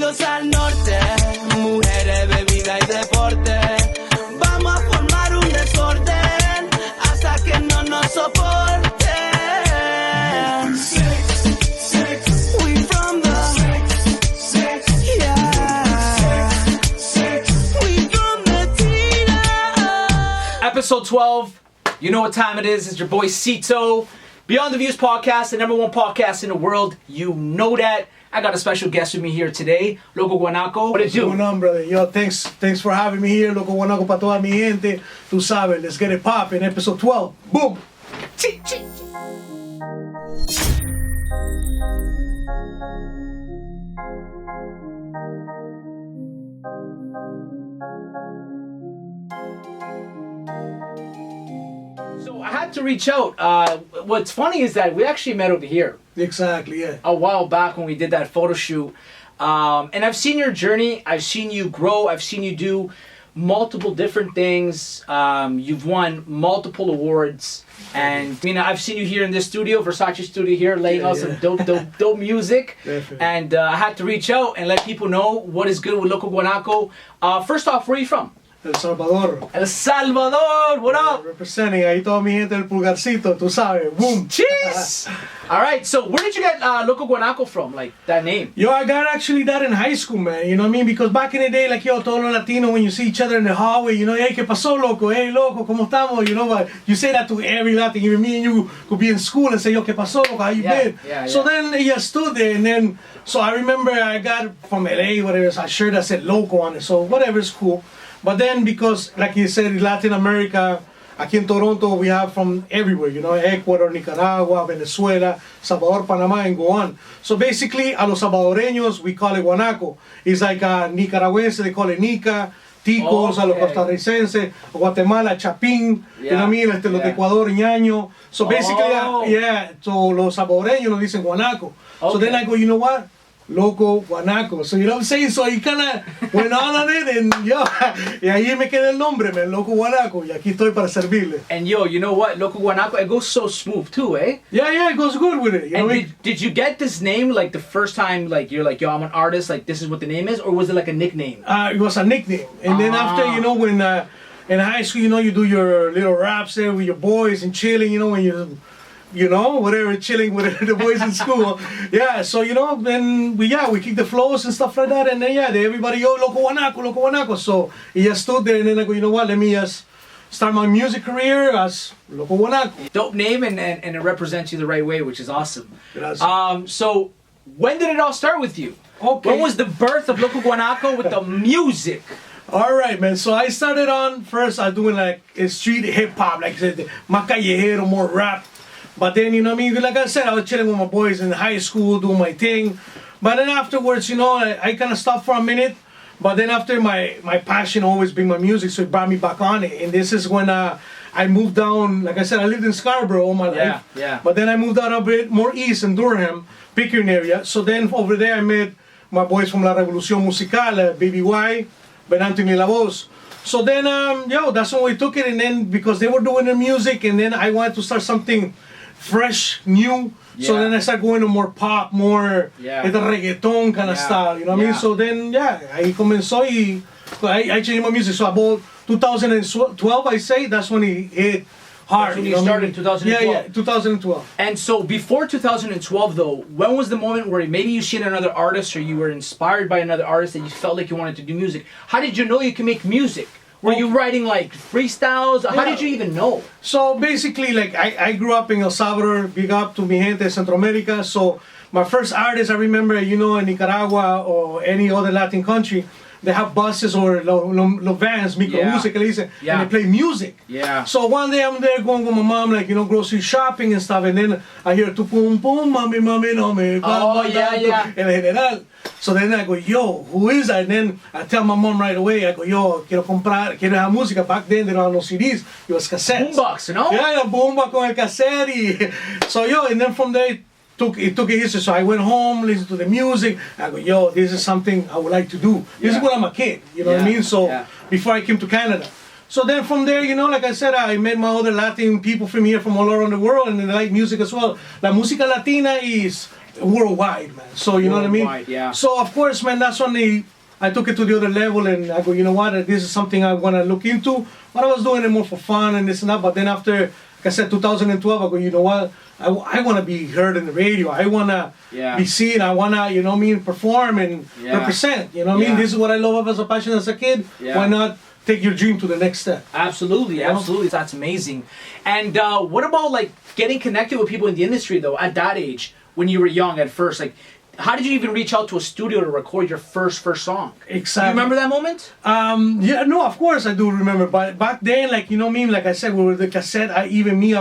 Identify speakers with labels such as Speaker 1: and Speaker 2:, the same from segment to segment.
Speaker 1: Bienvenidos al norte, mujeres, bebida y deporte. Vamos a formar un desorden hasta que no nos soporten. We from the we from the Tita.
Speaker 2: Episode 12. You know what time it is. It's your boy Cito. Beyond the Views podcast, the #1 podcast in the world. You know that. I got a special guest with me here today, Locoguanaco. What did you do?
Speaker 3: What's going on, brother? Yo, thanks for having me here. Locoguanaco para toda mi gente. Tú sabes, let's get it poppin'. Episode 12. Boom!
Speaker 2: Chee, chee. So I had to reach out. What's funny is that we actually met over here
Speaker 3: Exactly, yeah.
Speaker 2: a while back when we did that photo shoot. And I've seen your journey. I've seen you grow. I've seen you do multiple different things. You've won multiple awards. And I've seen you here in this studio, Versace studio here, laying out some dope music.
Speaker 3: Definitely.
Speaker 2: And I had to reach out and let people know what is good with Locoguanaco. First off, where are you from?
Speaker 3: El Salvador.
Speaker 2: El Salvador, what up?
Speaker 3: Representing ahí toda mi gente del pulgarcito, tú sabes. Boom!
Speaker 2: Cheese! All right, so where did you get Locoguanaco from, like that name?
Speaker 3: Yo, I got actually that in high school, man. You know what I mean? Because back in the day, like, yo, todos los latinos, when you see each other in the hallway, you know, hey, ¿qué pasó, loco? Hey, loco, ¿cómo estamos? You know, but you say that to every Latin. Even me and you could be in school and say, yo, ¿qué pasó, loco? How you been? So then they just stood there, and then, so I remember I got from LA, whatever, a shirt that said Loco on it, so whatever, it's cool. But then, because, like you said, Latin America, aquí in Toronto, we have from everywhere, you know, Ecuador, Nicaragua, Venezuela, Salvador, Panama, and go on. So basically, a los salvadoreños, we call it guanaco. It's like Nicaragüense, they call it nica. Ticos, a los costarricenses, Guatemala, chapín, you know what I mean? Los de Ecuador, ñaño. So basically, so los salvadoreños nos dicen guanaco. So then I go, you know what? Locoguanaco. So you know what I'm saying? So he kind of went on it, and yo, y ahí me quedé el nombre, man, Locoguanaco. Y aquí estoy para servirle.
Speaker 2: And yo, you know what? Locoguanaco, it goes so smooth too, eh?
Speaker 3: Yeah, it goes good with it. You know
Speaker 2: and did you get this name like the first time, like you're like, yo, I'm an artist, like this is what the name is? Or was it like a nickname?
Speaker 3: It was a nickname. And then after, you know, when in high school, you know, you do your little raps there with your boys and chilling, you know, when you know, whatever, chilling with the boys in school. Yeah, so, you know, then we kick the flows and stuff like that. And then, everybody, yo, Locoguanaco. So he just stood there, and then I go, you know what, let me just start my music career as Locoguanaco.
Speaker 2: Dope name, and it represents you the right way, which is awesome.
Speaker 3: Gracias.
Speaker 2: So when did it all start with you?
Speaker 3: Okay.
Speaker 2: When was the birth of Locoguanaco with the music?
Speaker 3: All right, man. So I started on, first I was doing like street hip-hop, like I said, más callejero, more rap. But then, you know what I mean? Like I said, I was chilling with my boys in high school, doing my thing. But then afterwards, you know, I kind of stopped for a minute. But then after my passion always been my music, so it brought me back on it. And this is when I moved down, like I said, I lived in Scarborough all my life.
Speaker 2: Yeah.
Speaker 3: But then I moved out a bit more east in Durham, Pickering area. So then over there I met my boys from LaRevolucion Musical, Baby Y, Ben Anthony La Voz. So then, that's when we took it. And then because they were doing their music, and then I wanted to start something fresh, new. So then I started going to more pop, more reggaeton kind of style, you know what I mean? So then, ahí comenzó y I changed my music. So about 2012, I say, that's when he hit hard.
Speaker 2: That's when you started in 2012?
Speaker 3: Yeah, 2012.
Speaker 2: And so before 2012 though, when was the moment where maybe you seen another artist or you were inspired by another artist that you felt like you wanted to do music? How did you know you could make music? Were you writing like freestyles? How did you even know?
Speaker 3: So basically, like I grew up in El Salvador, big up to mi gente Centroamérica. So my first artist, I remember, you know, in Nicaragua or any other Latin country, they have buses or vans, microbús, que le dicen, and they play music.
Speaker 2: Yeah.
Speaker 3: So one day I'm there going with my mom, like, you know, grocery shopping and stuff, and then I hear tu pum pum, mami, mami, no me. El general. So then I go, yo, who is that? And then I tell my mom right away, I go, yo, quiero have música. Back then, they don't have no CDs, it was cassettes.
Speaker 2: Boombox, you know?
Speaker 3: Yeah, boombox con el cassette. So, and then from there, it took a history. So I went home, listened to the music. I go, yo, this is something I would like to do. This is when I'm a kid, you know what I mean? So before I came to Canada. So then from there, you know, like I said, I met my other Latin people from here, from all around the world, and they like music as well. La música latina is worldwide, man. So you know what I mean?
Speaker 2: Worldwide, yeah.
Speaker 3: So of course, man, that's when I took it to the other level, and I go, you know what? This is something I want to look into. But I was doing it more for fun and this and that. But then after, like I said, 2012, I go, you know what? I want to be heard in the radio. I want to be seen. I want to, you know what I mean, perform and represent. You know what I mean? This is what I love as a passion as a kid. Why not take your dream to the next step?
Speaker 2: Absolutely, absolutely. That's amazing. And what about like getting connected with people in the industry though at that age when you were young at first? Like, how did you even reach out to a studio to record your first song?
Speaker 3: Exactly.
Speaker 2: Do you remember that moment?
Speaker 3: Yeah, no, of course I do remember. But back then, like, you know what I mean? Like I said, with the cassette, I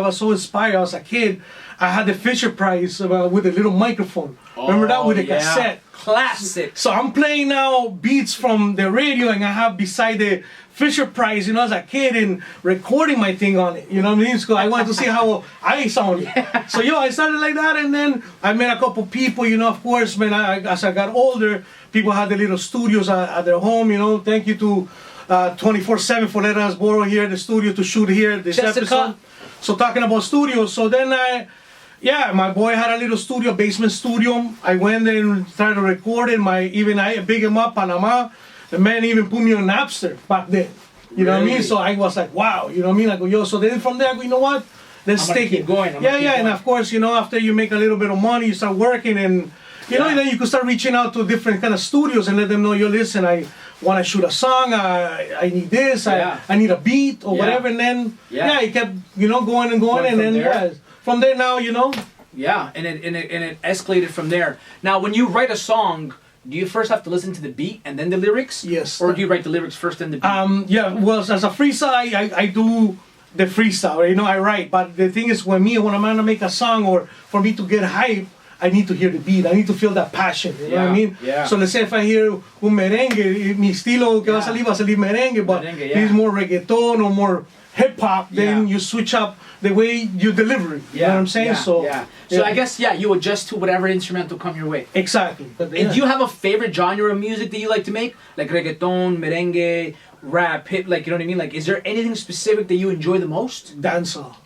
Speaker 3: was so inspired. I was a kid. I had the Fisher Price with a little microphone. Remember that with the cassette?
Speaker 2: Classic.
Speaker 3: So I'm playing now beats from the radio, and I have beside the Fisher Price, you know, as a kid, and recording my thing on it. You know what I mean? So I wanted to see how I sounded. So I started like that, and then I met a couple people. You know, of course, man. As I got older, people had the little studios at their home. You know, thank you to 24/7 for letting us borrow here the studio to shoot here this episode. So talking about studios, so then my boy had a little studio, basement studio. I went there and started recording. I big him up, Panama. The man even put me on Napster back then. You know what I mean? So I was like, wow. You know what I mean? I go, yo. So then from there, I go, you know what? Let's take it. And of course, you know, after you make a little bit of money, you start working, and you know, then you can start reaching out to different kind of studios and let them know, yo, listen, I want to shoot a song. I need this. I need a beat or whatever. And then it kept, you know, going and going, and then from there now, you know.
Speaker 2: Yeah, and it escalated from there. Now, when you write a song, do you first have to listen to the beat and then the lyrics?
Speaker 3: Yes.
Speaker 2: Or do you write the lyrics first and the beat?
Speaker 3: Well, as a freestyle, I do the freestyle, you know, I write. But the thing is, when I'm gonna make a song, or for me to get hype, I need to hear the beat. I need to feel that passion. You know what I mean?
Speaker 2: Yeah.
Speaker 3: So let's say if I hear un merengue, mi estilo que va a salir merengue, but it's more reggaeton or more hip hop, then you switch up the way you deliver it. You know what I'm saying? So
Speaker 2: I guess you adjust to whatever instrumental come your way.
Speaker 3: Exactly.
Speaker 2: And do you have a favorite genre of music that you like to make? Like reggaeton, merengue, rap, hip, like, you know what I mean? Like, is there anything specific that you enjoy the most?
Speaker 3: Dancehall.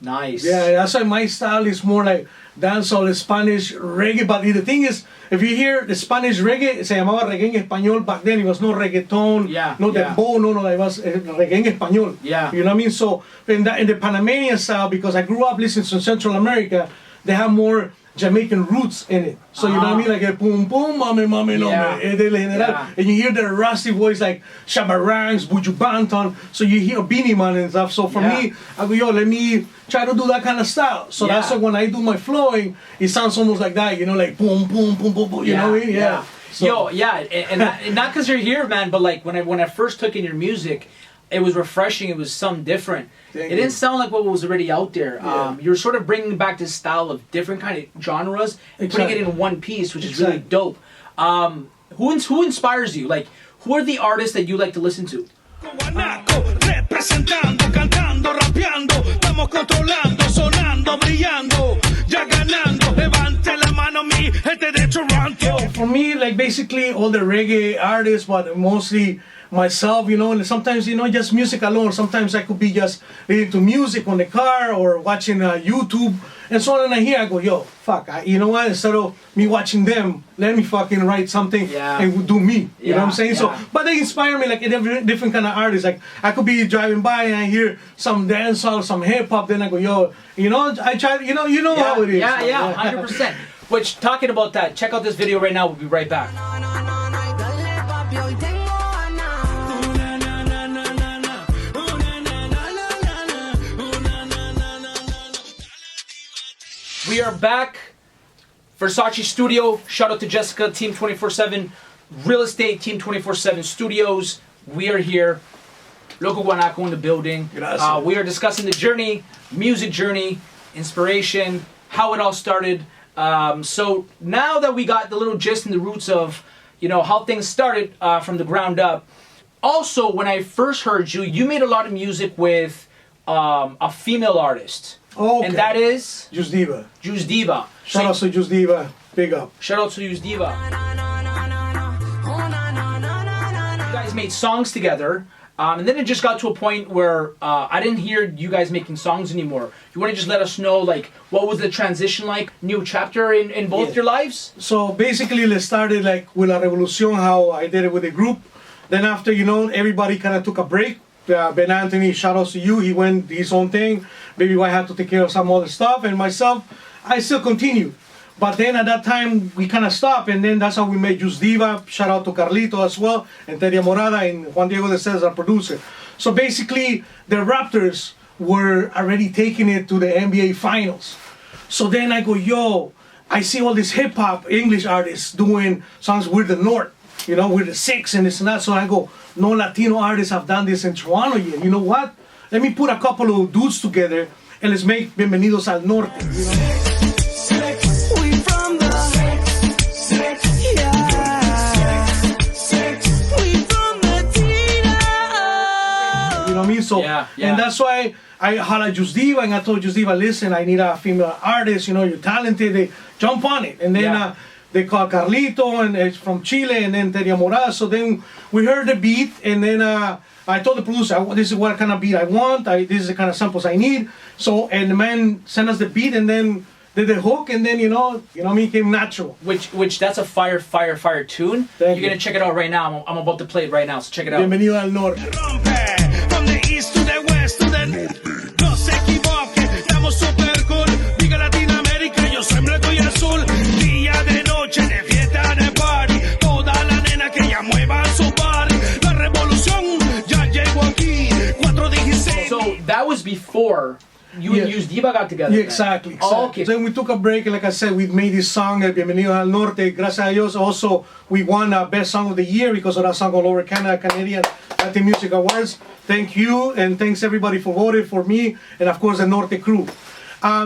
Speaker 2: Nice.
Speaker 3: Yeah, that's why my style is more like dancehall, Spanish, reggae. But the thing is, if you hear the Spanish reggae, se llamaba reggae en español. Back then it was no reggaeton, no dembow, no, it was reggae en español.
Speaker 2: Yeah.
Speaker 3: You know what I mean? So in the Panamanian style, because I grew up listening to Central America, they have more Jamaican roots in it. So you know what I mean? Like a boom boom, mame, mame, no, and you hear the rusty voice like Shabarangs, Buju Banton. So you hear Beanie Man and stuff. So for me, I go, yo, let me try to do that kind of style. So that's why when I do my flowing, it sounds almost like that, you know, like boom, boom, boom, boom, boom. You know what I mean? Yeah.
Speaker 2: So, and not because you're here, man, but like when I first took in your music, it was refreshing. It was something different. It didn't sound like what was already out there. You're sort of bringing back this style of different kind of genres and putting it in one piece, which is really dope. Who inspires you? Like, who are the artists that you like to listen to?
Speaker 1: Locoguanaco, representando, cantando, rapeando, estamos controlando, sonando, brillando, ya ganando, levante la mano mi gente de Toronto.
Speaker 3: For me, like basically all the reggae artists, but mostly myself, you know, and sometimes, you know, just music alone. Sometimes I could be just listening to music on the car or watching YouTube and so on, and I hear, I go, yo, fuck, you know what, instead of me watching them, let me fucking write something and do me, you know what I'm saying? So, but they inspire me like a different kind of artists. Like, I could be driving by and I hear some dancehall, some hip-hop, then I go, yo, you know, I try, you know how it is.
Speaker 2: Yeah, 100%. Which, talking about that, check out this video right now, we'll be right back. We are back. Versace Studio. Shout out to Jessica, Team 24/7 Real Estate, Team 24/7 Studios. We are here. Locoguanaco in the building. We are discussing the journey, music journey, inspiration, how it all started. So now that we got the little gist and the roots of, you know, how things started from the ground up. Also, when I first heard you, you made a lot of music with a female artist.
Speaker 3: Oh, okay.
Speaker 2: And that is?
Speaker 3: Yusdiva.
Speaker 2: Yusdiva.
Speaker 3: Shout out to Yusdiva. Big up.
Speaker 2: Shout out to Yusdiva. You guys made songs together. And then it just got to a point where I didn't hear you guys making songs anymore. You want to just let us know, like, what was the transition like? New chapter in both your lives?
Speaker 3: So basically, let's start it like with LaRevolucion, how I did it with the group. Then after, everybody kind of took a break. Ben Anthony, shout outs to you. He went his own thing. Baby White had to take care of some other stuff. And myself, I still continued. But then at that time, we kind of stopped, and then that's how we made Yusdiva. Shout out to Carlito as well, and Teria Morada, and Juan Diego de Cesar, our producer. So basically, the Raptors were already taking it to the NBA Finals. So then I go, yo, I see all these hip-hop English artists doing songs with the North, with the Six and this and that. So I go, no Latino artists have done this in Toronto yet. You know what? Let me put a couple of dudes together, and let's make Bienvenidos al Norte. So, and that's why I hollered Yusdiva, and I told Yusdiva, listen, I need a female artist, you're talented, they jump on it. And then they called Carlito, and it's from Chile, and then Teria Morada. So then we heard the beat, and then I told the producer, this is what kind of beat I want, this is the kind of samples I need. So, and the man sent us the beat, and then did the hook, and then, it came natural.
Speaker 2: Which that's a fire tune. You're going to check it out right now. I'm about to play it right now, so check it out.
Speaker 3: Bienvenido al Norte.
Speaker 1: From the east to the west to the north. No se equivoque, estamos super cool. Diga Latinoamérica, yo soy blanco y azul. Día de noche, de fiesta, de party. Toda la nena que ya mueva su body. La revolución ya llegó aquí. 416.
Speaker 2: So that was before you and Yusdiva got together.
Speaker 3: Yeah, exactly.
Speaker 2: Oh, okay.
Speaker 3: So then we took a break, and like I said, we made this song, Bienvenido al Norte. Gracias a Dios. Also, we won Best Song of the Year because of that song all over Canada, Canadian Latin Music Awards. Thank you, and thanks everybody for voting for me, and of course the Norte crew.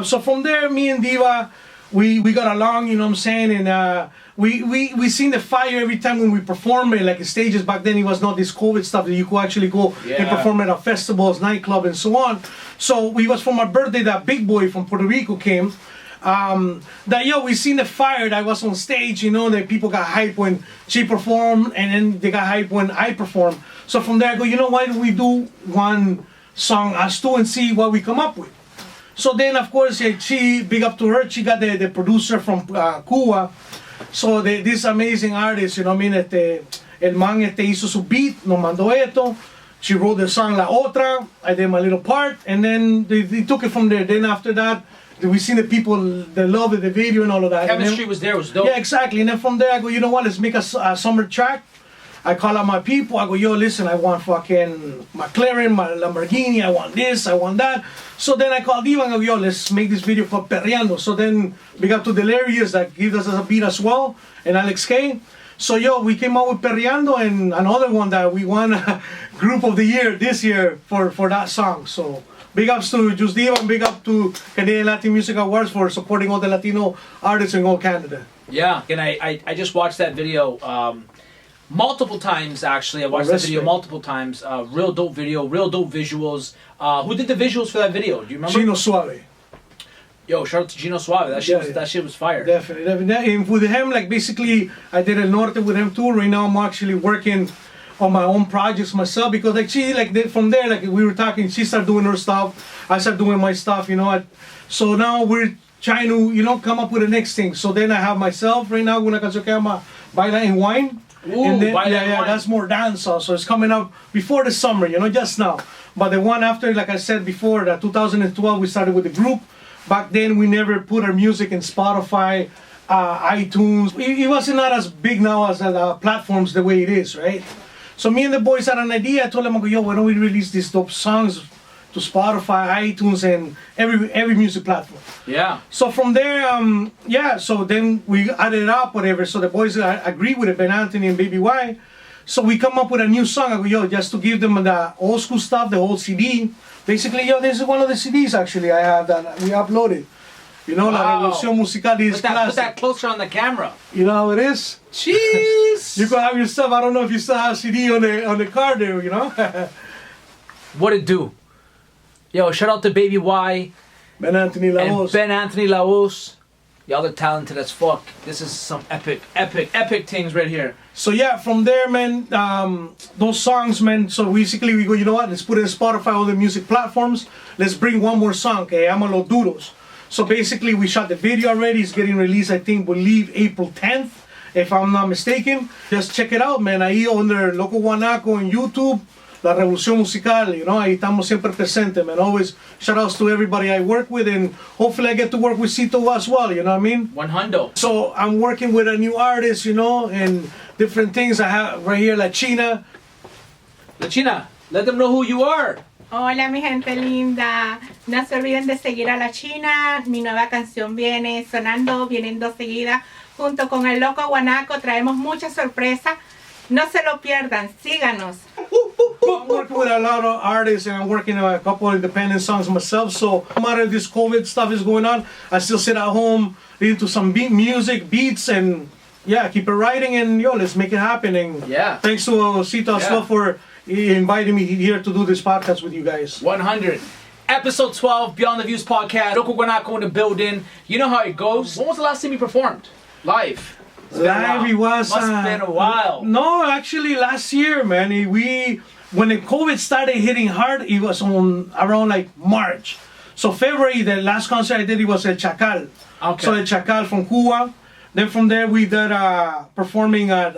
Speaker 3: So from there, me and Diva, we got along, you know what I'm saying, and we seen the fire every time when we perform it, like in stages. Back then it was not this COVID stuff that you could actually go and perform at festivals, nightclub, and so on. So we was for my birthday, that big boy from Puerto Rico came. We seen the fire that was on stage, that people got hyped when she performed, and then they got hyped when I performed. So from there I go, why don't we do one song us two and see what we come up with. So then of course she, big up to her, she got the producer from Cuba. So this amazing artist, el man hizo su beat, nos mandó esto. She wrote the song La Otra, I did my little part, and then they took it from there. Then after that, we seen the people, they loved the video and all of that.
Speaker 2: Chemistry was there, was dope.
Speaker 3: Yeah, exactly. And then from there I go, you know what, let's make a summer track. I call out my people, I go, yo, listen, I want fucking McLaren, my Lamborghini, I want this, I want that. So then I call Diva and I go, yo, let's make this video called Perreando. So then we got to Delirious that gave us a beat as well, and Alex K. So yo, we came out with Perreando, and another one that we won Group of the Year this year for that song. So big ups to Yusdiva, and big up to Canadian Latin Music Awards for supporting all the Latino artists in all Canada.
Speaker 2: Yeah, and I just watched that video multiple times, actually. I watched that video multiple times. Real dope video, real dope visuals. Who did the visuals for that video? Do you remember?
Speaker 3: Chino Suave.
Speaker 2: Yo, shout out to Gino Suave. That shit was fire.
Speaker 3: Definitely. And with him, like basically, I did El Norte with him too. Right now, I'm actually working on my own projects myself because from there, like we were talking, she started doing her stuff, I started doing my stuff, So now we're trying to, come up with the next thing. So then I have myself right now, una canción que llama Baila en Wine.
Speaker 2: Ooh,
Speaker 3: and then,
Speaker 2: Wine.
Speaker 3: That's more dancehall. So it's coming up before the summer, just now. But the one after, like I said before, that 2012, we started with the group. Back then, we never put our music in Spotify, iTunes. It wasn't not as big now as platforms the way it is, right? So me and the boys had an idea. I told them, I go, yo, why don't we release these dope songs to Spotify, iTunes, and every music platform.
Speaker 2: Yeah.
Speaker 3: So from there, so then we added it up, whatever. So the boys agreed with it, Ben Anthony and Baby Y. So we come up with a new song. I go, yo, just to give them the old school stuff, the old CD. Basically, yo, this is one of the CDs actually I have that we uploaded.
Speaker 2: Wow.
Speaker 3: La Revolución Musical is classic.
Speaker 2: Put that closer on the camera.
Speaker 3: You know how it is?
Speaker 2: Jeez.
Speaker 3: You can have your stuff. I don't know if you still have CD on the card there,
Speaker 2: What it do? Yo, shout out to Baby Y.
Speaker 3: Ben Anthony La
Speaker 2: And
Speaker 3: Voz.
Speaker 2: Ben Anthony La Voz. Y'all are talented as fuck. This is some epic things right here.
Speaker 3: So yeah, from there, man, those songs, man. So basically, we go, you know what? Let's put it in Spotify, all the music platforms. Let's bring one more song, que llama Los Duros. So basically, we shot the video already. It's getting released, I believe, April 10th, if I'm not mistaken. Just check it out, man. Ahí under Locoguanaco on YouTube, LaRevolucion musical, you know, ahí estamos siempre presentes, man. Always shout outs to everybody I work with, and hopefully I get to work with Cito as well, you know what I mean?
Speaker 2: 100.
Speaker 3: So I'm working with a new artist, you know, and different things. I have right here, La China.
Speaker 2: La China, let them know who you are.
Speaker 4: Hola mi gente linda, no se olviden de seguir a La China, mi nueva canción viene sonando, viniendo seguida, junto con el Locoguanaco, traemos muchas sorpresas, no se lo pierdan, síganos.
Speaker 3: I'm working with a lot of artists, and I'm working on a couple of independent songs myself, so no matter this COVID stuff is going on, I still sit at home, listen to some music, beats, and yeah, keep it writing, and yo, let's make it happen. And
Speaker 2: yeah,
Speaker 3: thanks to Cito as well for inviting me here to do this podcast with you guys.
Speaker 2: 100. Episode 12, Beyond the Views podcast. Locoguanaco in the building. You know how it goes. When was the last time you performed? Live.
Speaker 3: Live, it was...
Speaker 2: Must have been a while.
Speaker 3: No, actually last year, man. When the COVID started hitting hard, it was on around like March. So February, the last concert I did, it was El Chacal.
Speaker 2: Okay.
Speaker 3: So El Chacal from Cuba. Then from there, we did performing at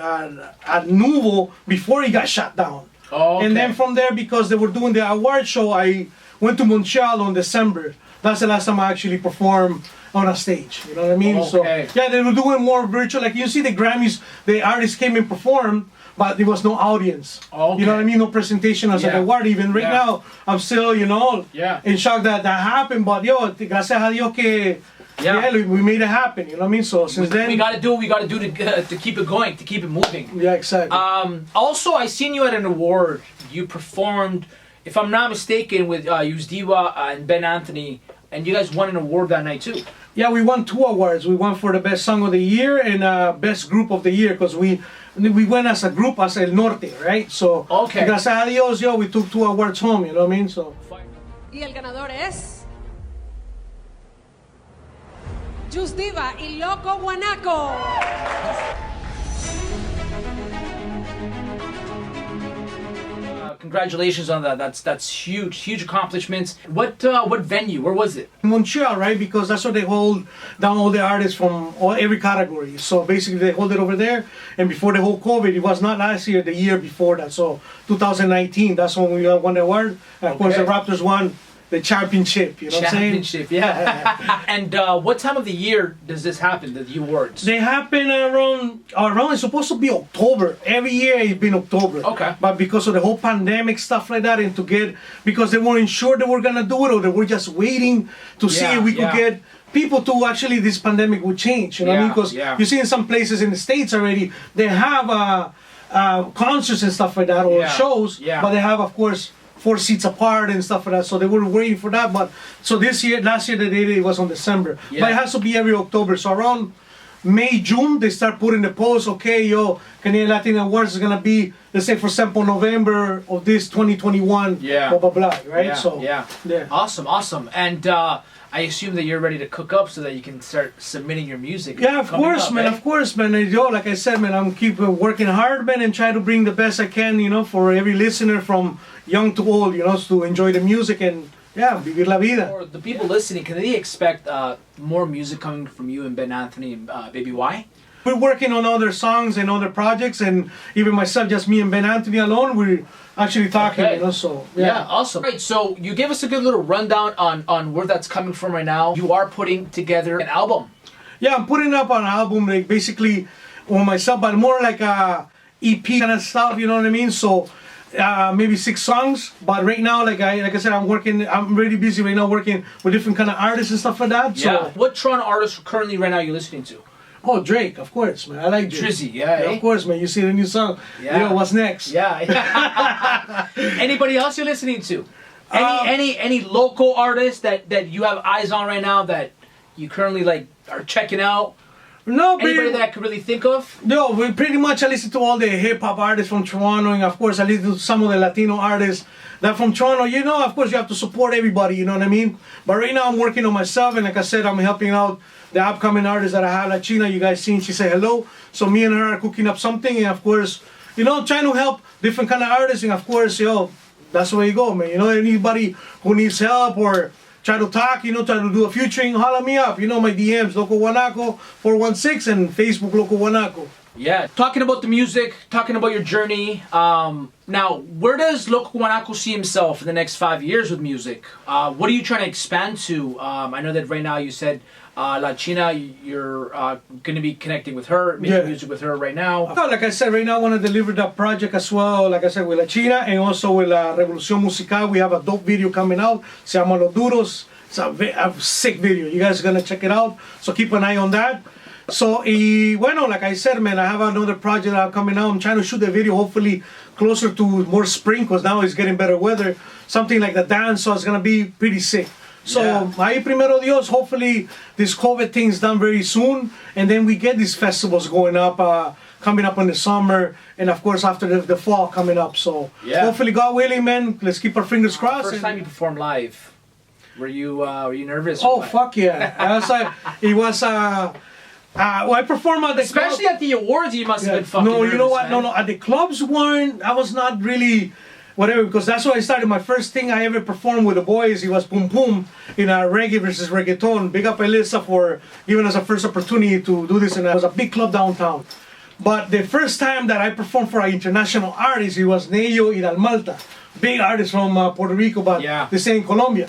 Speaker 3: Nuvo before he got shut down.
Speaker 2: Oh, okay.
Speaker 3: And then from there, because they were doing the award show, I went to Montreal on December. That's the last time I actually performed on a stage. You know what I mean?
Speaker 2: Okay.
Speaker 3: So yeah, they were doing more virtual. Like you see the Grammys, the artists came and performed, but there was no audience.
Speaker 2: Okay.
Speaker 3: You know what I mean? No presentation as an award. Even right now, I'm still, you know, in shock that happened. But yo, gracias a Dios que we made it happen. You know what I mean? So since then,
Speaker 2: we gotta do what we gotta do to keep it going, to keep it moving.
Speaker 3: Yeah, exactly.
Speaker 2: Also, I seen you at an award. You performed, if I'm not mistaken, with Yusdiva and Ben Anthony, and you guys won an award that night too.
Speaker 3: Yeah, we won 2 awards. We won for the best song of the year and best group of the year, because we went as a group, as El Norte, right? So, gracias a Dios, yo, we took 2 awards home. You know what I mean? So.
Speaker 5: Y el ganador es Yusdiva y Locoguanaco.
Speaker 2: Congratulations on that. That's huge accomplishments. What venue? Where was it?
Speaker 3: Montreal, right? Because that's where they hold down all the artists from every category. So basically, they hold it over there. And before the whole COVID, it was not last year, the year before that. So 2019, that's when we won the award. And of course, the Raptors won the championship. You know what I'm saying?
Speaker 2: Championship, yeah. And what time of the year does this happen? The awards?
Speaker 3: They happen around. It's supposed to be October. Every year it's been October.
Speaker 2: Okay.
Speaker 3: But because of the whole pandemic stuff like that, and because they weren't sure they were gonna do it, or they were just waiting to see if we could get people to actually this pandemic would change. You know what I mean? Because you see in some places in the States already, they have concerts and stuff like that, or shows. Yeah. But they have, of course, 4 seats apart and stuff like that, so they were waiting for that. But so last year they did it was on December, but it has to be every October. So around May, June, they start putting the post. Okay, yo, Canadian Latin Awards is gonna be, let's say, for example, November of this 2021. Yeah. Blah blah blah. Right.
Speaker 2: Yeah. Awesome. And I assume that you're ready to cook up so that you can start submitting your music.
Speaker 3: Yeah, of course, man. Of course, man. And, yo, like I said, man, I'm keep working hard, man, and try to bring the best I can, you know, for every listener from young to old, you know, to enjoy the music and vivir la vida.
Speaker 2: For the people listening, can they expect more music coming from you and Ben Anthony and Baby Y?
Speaker 3: We're working on other songs and other projects, and even myself, just me and Ben Anthony alone, we're actually talking, you know, so
Speaker 2: awesome. Right, so you gave us a good little rundown on where that's coming from right now. You are putting together an album.
Speaker 3: Yeah, I'm putting up an album, like basically on myself, but more like a EP kind of stuff, you know what I mean? So maybe 6 songs, but right now, like I said, I'm really busy right now working with different kind of artists and stuff like that. So
Speaker 2: what Toronto artists currently right now you're listening to?
Speaker 3: Oh, Drake, of course, man. I like Drake.
Speaker 2: Drizzy, yeah.
Speaker 3: Of course, man. You see the new song.
Speaker 2: Yeah.
Speaker 3: You know, what's next?
Speaker 2: Yeah. Anybody else you're listening to? Any local artists that you have eyes on right now that you currently like are checking out?
Speaker 3: No,
Speaker 2: Anybody that I could really think of?
Speaker 3: No, we pretty much I listen to all the hip hop artists from Toronto, and of course I listen to some of the Latino artists that from Toronto. You know, of course you have to support everybody. You know what I mean? But right now I'm working on myself, and like I said, I'm helping out the upcoming artists that I have. Like China, you guys seen? She said hello. So me and her are cooking up something, and of course, you know, trying to help different kind of artists, and of course, that's where you go, man. You know, anybody who needs help or try to talk, you know, try to do a featuring, holla me up. You know, my DMs, Locoguanaco 416 and Facebook Locoguanaco.
Speaker 2: Yeah. Talking about the music, talking about your journey. Now, where does Locoguanaco see himself in the next 5 years with music? What are you trying to expand to? I know that right now you said La China, you're going to be connecting with her, making music with her right now.
Speaker 3: Like I said, right now I want to deliver that project as well, like I said, with La China and also with LaRevolucion Musical. We have a dope video coming out, se llama Los Duros. It's a sick video. You guys are going to check it out, so keep an eye on that. So, bueno, like I said, man, I have another project that coming out. I'm trying to shoot the video, hopefully closer to more spring, because now it's getting better weather. Something like the dance, so it's going to be pretty sick. So, ahí primero Dios, hopefully this COVID thing's done very soon, and then we get these festivals going up, coming up in the summer, and of course after the fall coming up. So, hopefully, God willing, man, let's keep our fingers crossed.
Speaker 2: First time you performed live, were you nervous?
Speaker 3: Oh, fuck yeah. Well, I performed at the
Speaker 2: especially
Speaker 3: club.
Speaker 2: at the awards, you must have been fucking
Speaker 3: No,
Speaker 2: nervous,
Speaker 3: you know what?
Speaker 2: man.
Speaker 3: No, at the clubs I was not really whatever, because that's why I started. My first thing I ever performed with the boys, it was Pum Pum in a reggae versus reggaeton. Big up Elisa for giving us a first opportunity to do this, and it was a big club downtown. But the first time that I performed for an international artist, it was Neyo Malta, big artist from Puerto Rico, but they say in Colombia.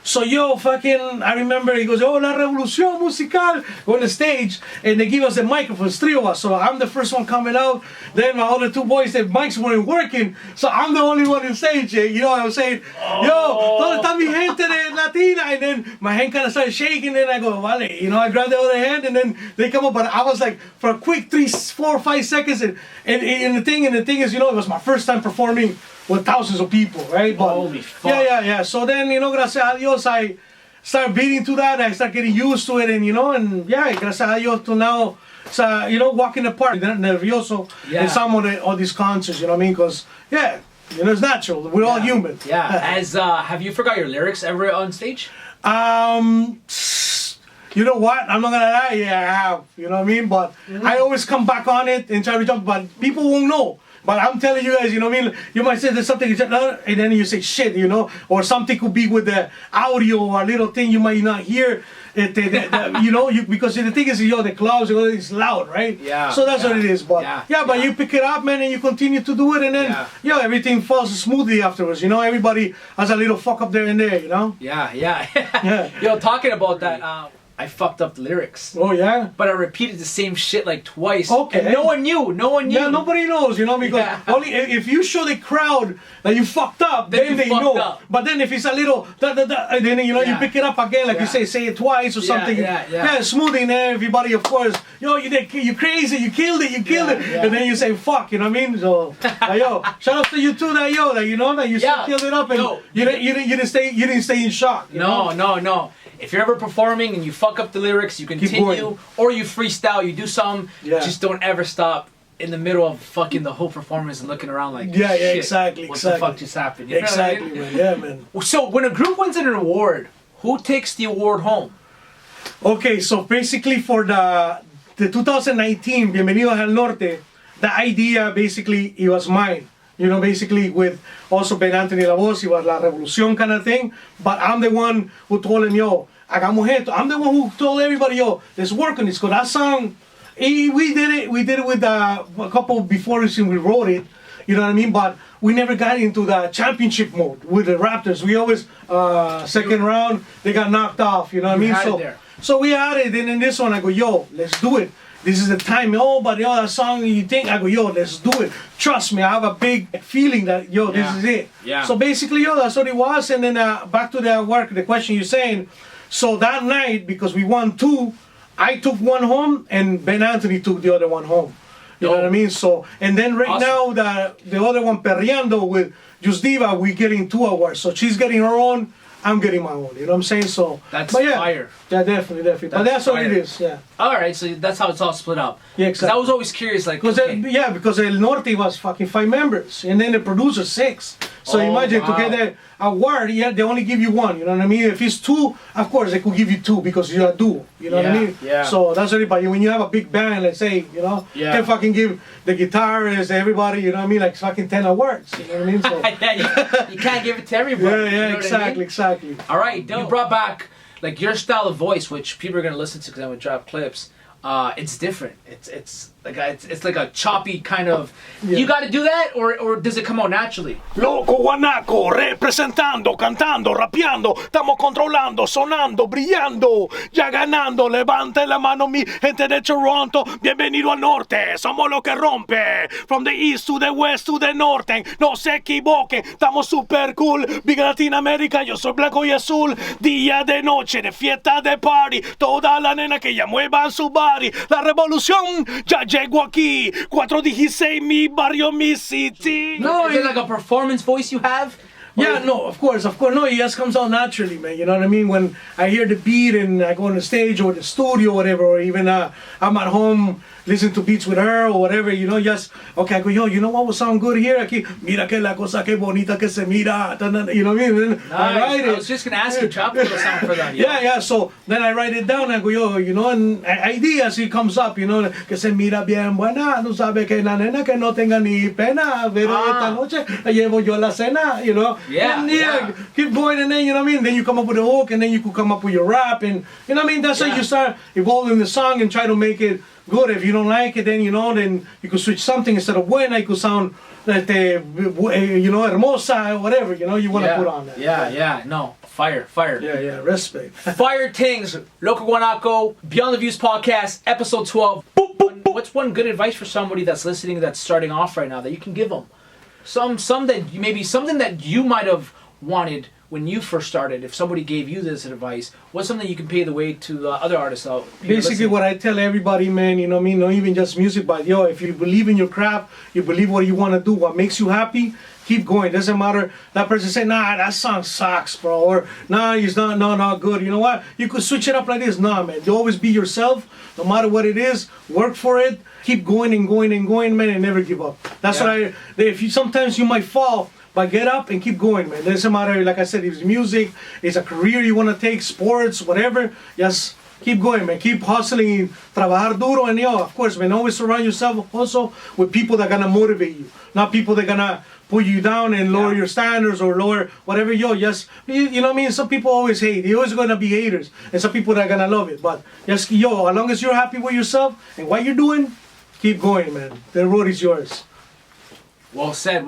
Speaker 3: So I remember he goes, LaRevolucion Musical, go on the stage, and they give us the microphones, three of us. So I'm the first one coming out. Then my other two boys, their mics weren't working, so I'm the only one on stage. You know what I'm saying? ¿Dónde está mi gente de Latina? And then my hand kind of started shaking, and I go, vale. You know, I grab the other hand, and then they come up, but I was like, for a quick 3, 4, 5 seconds, and the thing is, you know, it was my first time performing with thousands of people, right? But,
Speaker 2: holy fuck.
Speaker 3: Yeah. So then, you know, gracias a Dios, I started beating to that. I started getting used to it, and you know, gracias a Dios to now, you know, walk in the park, nervioso, in some of these concerts, you know what I mean? Because, you know, it's natural. We're all human.
Speaker 2: Yeah. Have you forgot your lyrics ever on stage?
Speaker 3: You know what? I'm not gonna lie. Yeah, I have. You know what I mean? But I always come back on it and try to jump, but people won't know. But I'm telling you guys, you know what I mean? You might say there's something, and then you say shit, you know? Or something could be with the audio or a little thing you might not hear. You know, because the thing is, the clubs, it's loud, right?
Speaker 2: Yeah.
Speaker 3: So that's what it is. But but you pick it up, man, and you continue to do it, and then, everything falls smoothly afterwards. You know, everybody has a little fuck up there and there, you know?
Speaker 2: Yeah. Yo, talking about that, I fucked up the lyrics.
Speaker 3: Oh, yeah?
Speaker 2: But I repeated the same shit like twice.
Speaker 3: Okay.
Speaker 2: And no one knew.
Speaker 3: Yeah, nobody knows, you know, because only if you show the crowd that you fucked up, then they know. But then if it's a little, and then, you know, you pick it up again, like you say it twice or something. Yeah, smoothing everybody, of course. You crazy, you killed it. And then you say, fuck, you know what I mean? So, shout out to you too, that you know, that you still killed it up, and you didn't stay in shock.
Speaker 2: No. If you're ever performing and you fuck up the lyrics, you continue, or you freestyle, you do something, just don't ever stop in the middle of fucking the whole performance and looking around like, shit,
Speaker 3: exactly.
Speaker 2: What the fuck just happened? You know
Speaker 3: exactly,
Speaker 2: what I mean?
Speaker 3: man. Yeah, man.
Speaker 2: So when a group wins an award, who takes the award home?
Speaker 3: Okay, so basically for the 2019 Bienvenidos al Norte, the idea basically, it was mine. You know, basically with also Ben Anthony La Voz, it was LaRevolucion kind of thing. But I'm the one who told him, hagamos esto. I'm the one who told everybody, let's work on this. Because that song, we did it with a couple before we wrote it. You know what I mean? But we never got into the championship mode with the Raptors. We always, second round, they got knocked off. You know what I mean? So we had it. And in this one, I go, let's do it. This is the time. But that song you think, I go, let's do it. Trust me, I have a big feeling that, this is it.
Speaker 2: Yeah.
Speaker 3: So basically, that's what it was. And then back to the question you're saying. So that night, because we won 2, I took one home and Ben Anthony took the other one home. You know what I mean? So, and then right now, the other one, Perreando with Yusdiva, we're getting 2 awards. So she's getting her own I'm getting my own. You know what I'm saying? So
Speaker 2: That's
Speaker 3: but yeah,
Speaker 2: fire.
Speaker 3: Yeah, definitely. But that's what it
Speaker 2: fire.
Speaker 3: is. Yeah.
Speaker 2: All right, so that's how it's all split up.
Speaker 3: Yeah,
Speaker 2: 'Cause I
Speaker 3: exactly.
Speaker 2: was always curious, like,
Speaker 3: Because
Speaker 2: okay.
Speaker 3: because El Norte was fucking 5 members, and then the producer 6. So
Speaker 2: Oh,
Speaker 3: imagine
Speaker 2: wow.
Speaker 3: to get that award, yeah, they only give you 1. You know what I mean? If it's 2, of course they could give you 2 because you're a duo. You know what I
Speaker 2: Yeah,
Speaker 3: mean?
Speaker 2: yeah.
Speaker 3: So that's everybody. When you have a big band, let's say, you know,
Speaker 2: Yeah.
Speaker 3: you can fucking give the guitarist, everybody, you know what I mean, like fucking 10 awards. You know what I mean? So
Speaker 2: Yeah, you can't give it to everybody.
Speaker 3: yeah,
Speaker 2: you know what I
Speaker 3: exactly,
Speaker 2: mean?
Speaker 3: exactly.
Speaker 2: All right, you brought back like your style of voice, which people are gonna listen to because I'm gonna drop clips. It's different. It's like a choppy kind of.
Speaker 3: Yeah.
Speaker 2: You got to do that, or does it come out naturally?
Speaker 1: Locoguanaco, representando, cantando, rapeando, estamos controlando, sonando, brillando, ya ganando, levante la mano mi gente de Toronto, bienvenido al norte, somos lo que rompe, from the east to the west to the norte, no se equivoquen, estamos super cool, Big Latinoamérica, yo soy blanco y azul, día de noche, de fiesta de party, toda la nena que ya muevan su body, la revolución ya llegó aquí, 416 mi barrio, mi city.
Speaker 2: No, is it like a performance voice you have?
Speaker 3: Yeah, no, of course. No, it just comes out naturally, man. You know what I mean? When I hear the beat and I go on the stage or the studio or whatever, or even I'm at home listening to beats with her or whatever, you know, just, okay, I go, yo, you know what would sound good here? Aquí, mira que la cosa que bonita que se mira, you know what I mean? Then I write
Speaker 2: I
Speaker 3: it.
Speaker 2: was just gonna ask you, drop a little sound for them.
Speaker 3: Yeah, so then I write it down and I go, yo, you know, and ideas, it comes up, you know, que se mira bien buena, no sabe que la nena que no tenga ni pena, pero esta noche la llevo yo a la cena, you know?
Speaker 2: Yeah,
Speaker 3: And
Speaker 2: yeah.
Speaker 3: keep going, and then, you know what I mean? Then you come up with a hook, and then you could come up with your rap, and, you know what I mean? That's how you start evolving the song and try to make it good. If you don't like it, then, you know, then you could switch something instead of buena, it could sound like, you know, hermosa, or whatever, you know, you want to put on that.
Speaker 2: Yeah, no. Fire.
Speaker 3: Yeah, respect.
Speaker 2: Fire things. Locoguanaco, Beyond the Views podcast, episode 12. Boop, boop, boop. What's one good advice for somebody that's listening, that's starting off right now, that you can give them? Some that maybe something that you might have wanted when you first started. If somebody gave you this advice, what's something you can pay the way to other artists out?
Speaker 3: Basically, what I tell everybody, man, you know what I mean? Not even just music, but yo, if you believe in your craft, you believe what you want to do, what makes you happy, keep going. Doesn't matter that person say, nah, that song sucks, bro, or nah, it's not good. You know what? You could switch it up like this. Nah, man, you always be yourself, no matter what it is. Work for it. Keep going and going and going, man, and never give up. That's what sometimes you might fall, but get up and keep going, man. It doesn't matter, like I said, if it's music, it's a career you want to take, sports, whatever. Just keep going, man. Keep hustling, trabajar duro, and yo, of course, man, always surround yourself also with people that are gonna motivate you, not people that are gonna put you down and lower your standards or lower whatever. Yo, just, you know what I mean? Some people always hate. You're always gonna be haters, and some people that are gonna love it. But just, yo, as long as you're happy with yourself and what you're doing, keep going, man. The road is yours.
Speaker 2: Well said.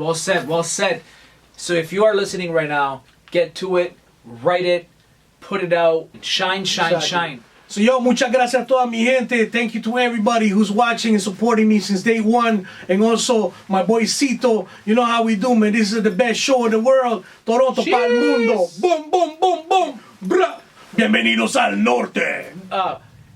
Speaker 2: So if you are listening right now, get to it, write it, put it out, shine.
Speaker 3: So yo, muchas gracias a toda mi gente. Thank you to everybody who's watching and supporting me since day one. And also my boy Cito. You know how we do, man. This is the best show in the world. Toronto pa'l mundo. Boom, boom, boom, boom. Bra. Bienvenidos al norte.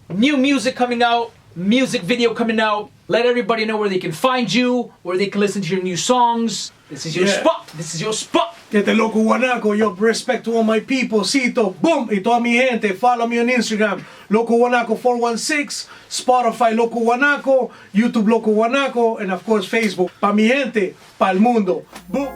Speaker 2: New music coming out, music video coming out. Let everybody know where they can find you, where they can listen to your new songs. This is your spot.
Speaker 3: Este Locoguanaco, yo, respect to all my people, Cito, boom, y toda mi gente, follow me on Instagram, Locoguanaco 416, Spotify Locoguanaco, YouTube Locoguanaco, and of course Facebook. Pa mi gente, pa el mundo, boom.